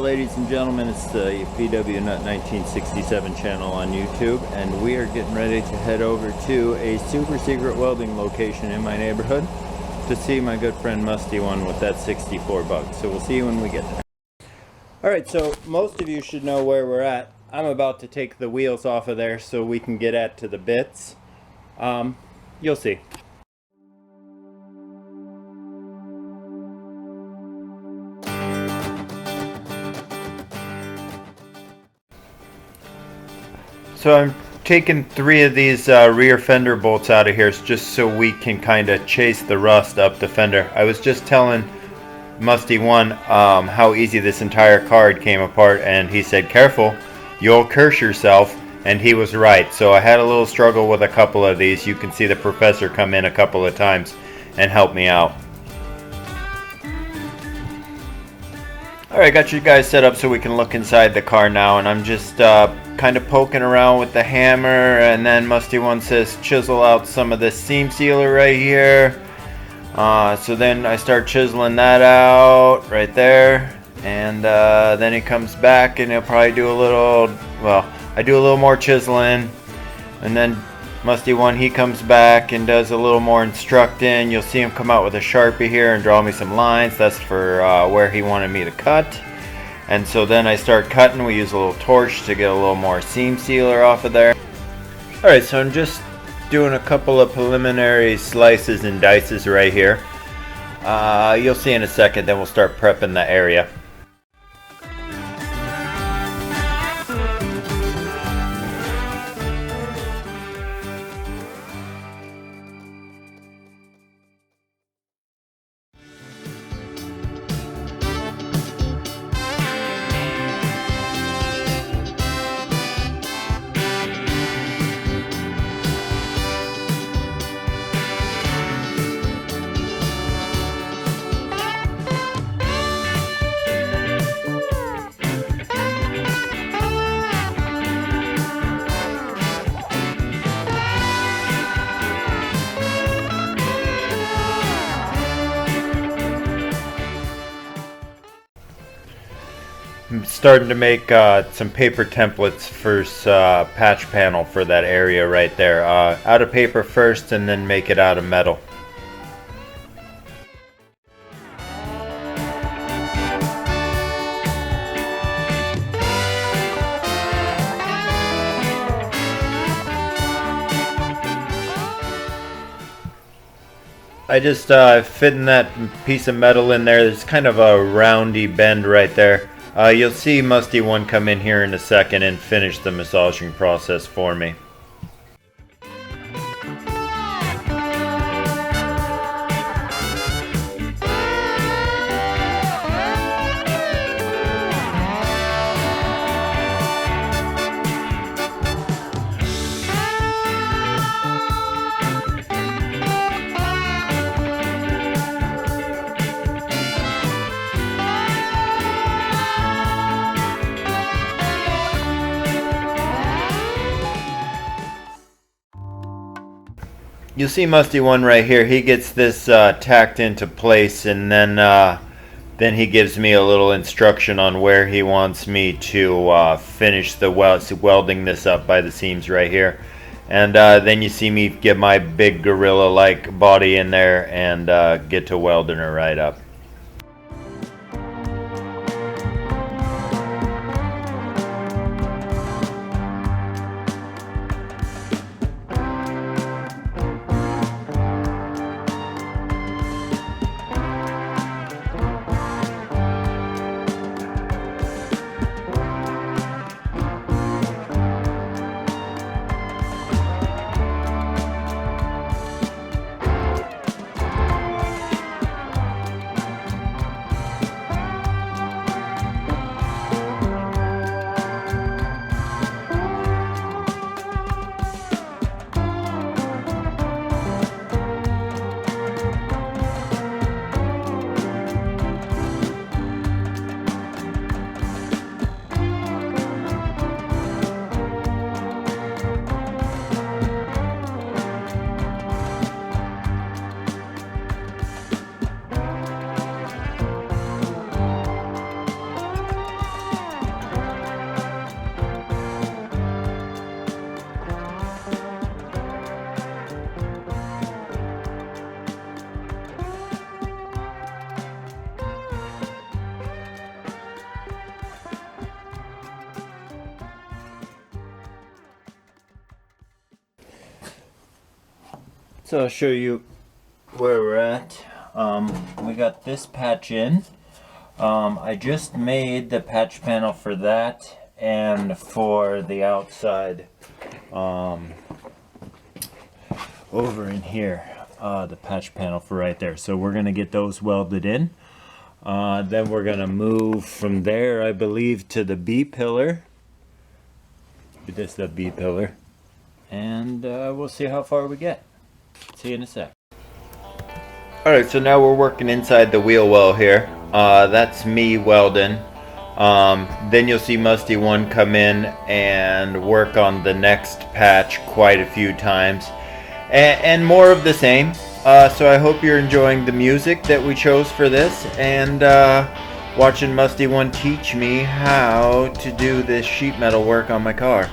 ladies and gentlemen, it's the vwnut 1967 channel on YouTube, and we are getting ready to head over to a super secret welding location in my neighborhood to see my good friend MUSTIE1 with that 64 bucks. So we'll see you when we get there. Alright, so most of you should know where we're at. I'm about to take the wheels off of there so we can get at to the bits. You'll see. So I'm taking 3 of these rear fender bolts out of here just so we can kind of chase the rust up the fender. I was just telling MUSTIE1 how easy this entire card came apart, and he said, "Careful, you'll curse yourself," and he was right. So I had a little struggle with a couple of these. You can see the professor come in a couple of times and help me out. Alright, got you guys set up so we can look inside the car now, and I'm just kind of poking around with the hammer, and then MUSTIE1 says chisel out some of this seam sealer right here. So then I start chiseling that out right there, and then he comes back and he'll probably do a little, well, I do a little more chiseling, and then MUSTIE1, he comes back and does a little more instructing. You'll see him come out with a Sharpie here and draw me some lines. That's for where he wanted me to cut. And so then I start cutting. We use a little torch to get a little more seam sealer off of there. Alright, so I'm just doing a couple of preliminary slices and dices right here. You'll see in a second, then we'll start prepping the area. I'm starting to make some paper templates for patch panel for that area right there. Out of paper first, and then make it out of metal. I just fitting that piece of metal in there. There's kind of a roundy bend right there. You'll see MUSTIE1 come in here in a second and finish the massaging process for me. You'll see MUSTIE1 right here. He gets this tacked into place, and then he gives me a little instruction on where he wants me to finish the welding this up by the seams right here. And then you see me get my big gorilla-like body in there and get to welding her right up. So I'll show you where we're at. We got this patch in. I just made the patch panel for that and for the outside over in here, the patch panel for right there. So we're gonna get those welded in. Then we're gonna move from there, I believe, to the B pillar. This is the B pillar, and we'll see how far we get. See you in a sec. Alright, so now we're working inside the wheel well here. That's me welding. Then you'll see MUSTIE1 come in and work on the next patch quite a few times. And more of the same. So I hope you're enjoying the music that we chose for this, and watching MUSTIE1 teach me how to do this sheet metal work on my car.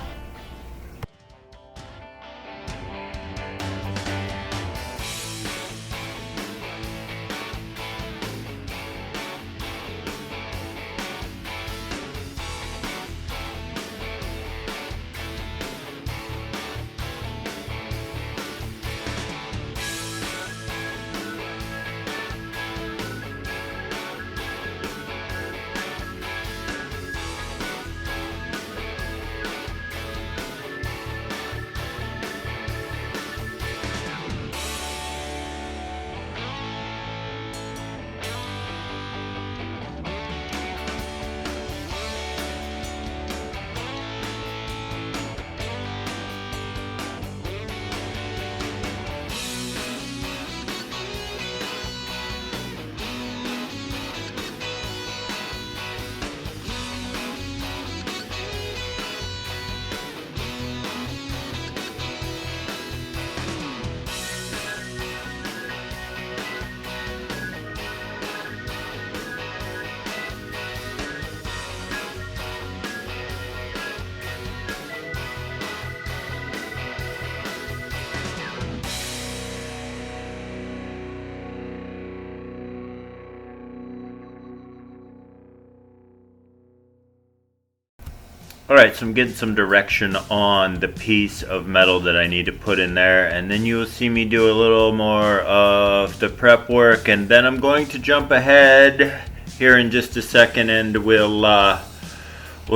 Alright, so I'm getting some direction on the piece of metal that I need to put in there, and then you will see me do a little more of the prep work, and then I'm going to jump ahead here in just a second, and we'll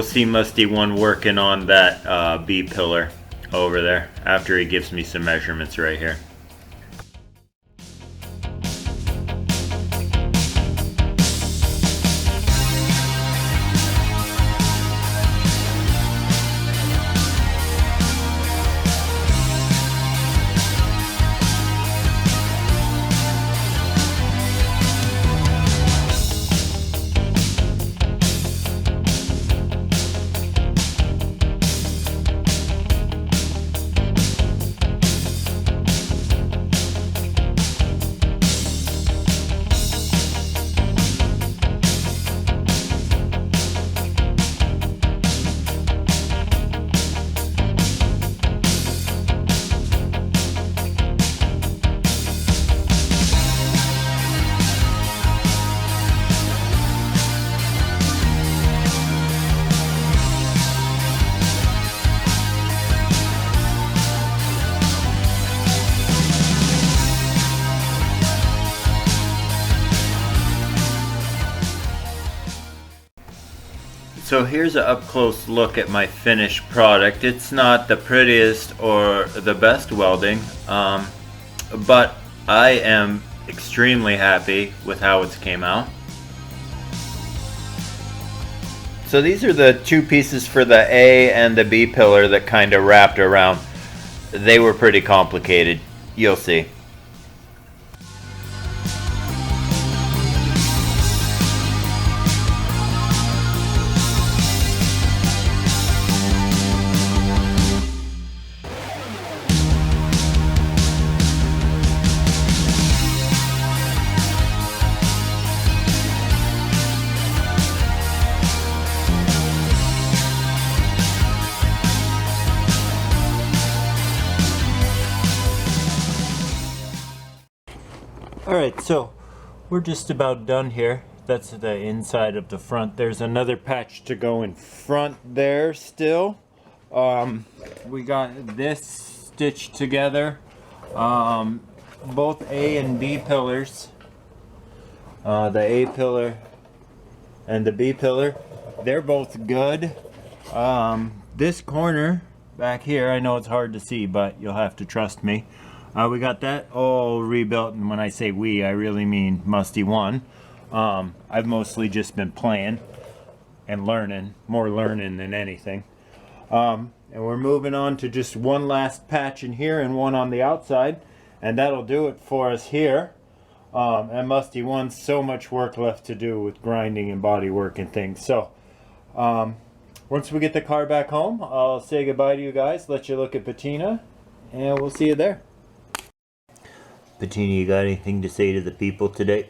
see MUSTIE1 working on that B pillar over there after he gives me some measurements right here. So here's an up-close look at my finished product. It's not the prettiest or the best welding, but I am extremely happy with how it came out. So these are the two pieces for the A and the B pillar that kind of wrapped around. They were pretty complicated. You'll see. Alright, so we're just about done here. That's the inside of the front. There's another patch to go in front there still. We got this stitched together. Both A and B pillars, the A pillar and the B pillar, they're both good. This corner back here, I know it's hard to see, but you'll have to trust me. We got that all rebuilt, and when I say we, I really mean MUSTIE1. I've mostly just been playing and learning, more learning than anything. And we're moving on to just one last patch in here and one on the outside, and that'll do it for us here. And MUSTIE1, so much work left to do with grinding and body work and things. So once we get the car back home, I'll say goodbye to you guys, let you look at patina, and we'll see you there. Patina, you got anything to say to the people today?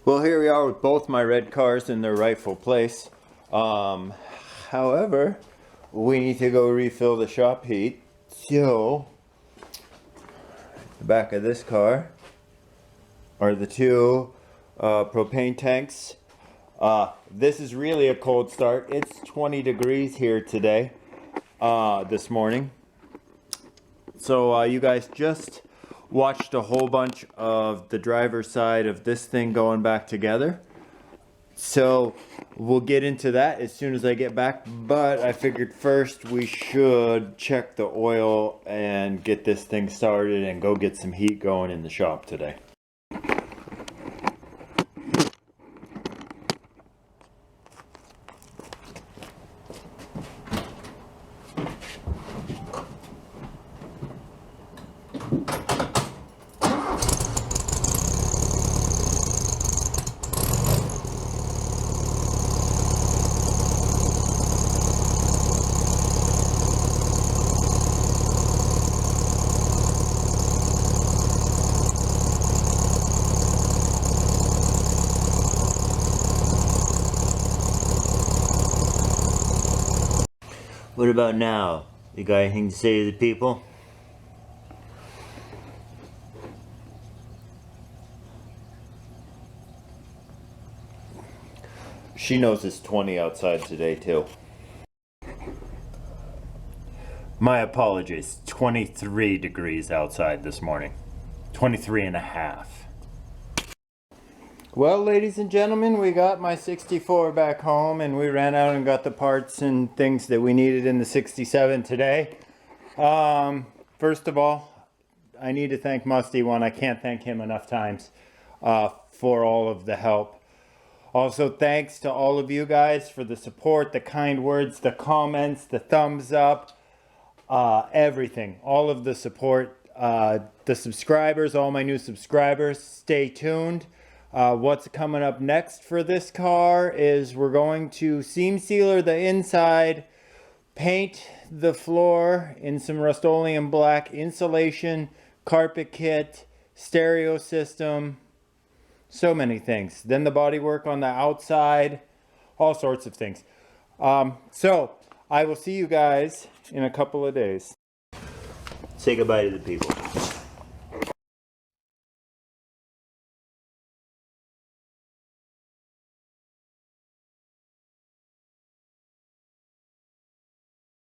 Well, here we are with both my red cars in their rightful place. However, we need to go refill the shop heat. So, the back of this car are the two propane tanks. This is really a cold start. It's 20 degrees here today, this morning. So you guys just watched a whole bunch of the driver's side of this thing going back together. So we'll get into that as soon as I get back, but I figured first we should check the oil and get this thing started and go get some heat going in the shop today. What about now? You got anything to say to the people? She knows it's 20 outside today too. My apologies, 23 degrees outside this morning. 23 and a half. Well, ladies and gentlemen, we got my 64 back home, and we ran out and got the parts and things that we needed in the 67 today. First of all, I need to thank MUSTIE1. I can't thank him enough times for all of the help. Also, thanks to all of you guys for the support, the kind words, the comments, the thumbs up, everything. All of the support, the subscribers, all my new subscribers. Stay tuned. What's coming up next for this car is we're going to seam sealer the inside, paint the floor in some Rust-Oleum black, insulation, carpet kit, stereo system, so many things. Then the body work on the outside, all sorts of things. So I will see you guys in a couple of days. Say goodbye to the people.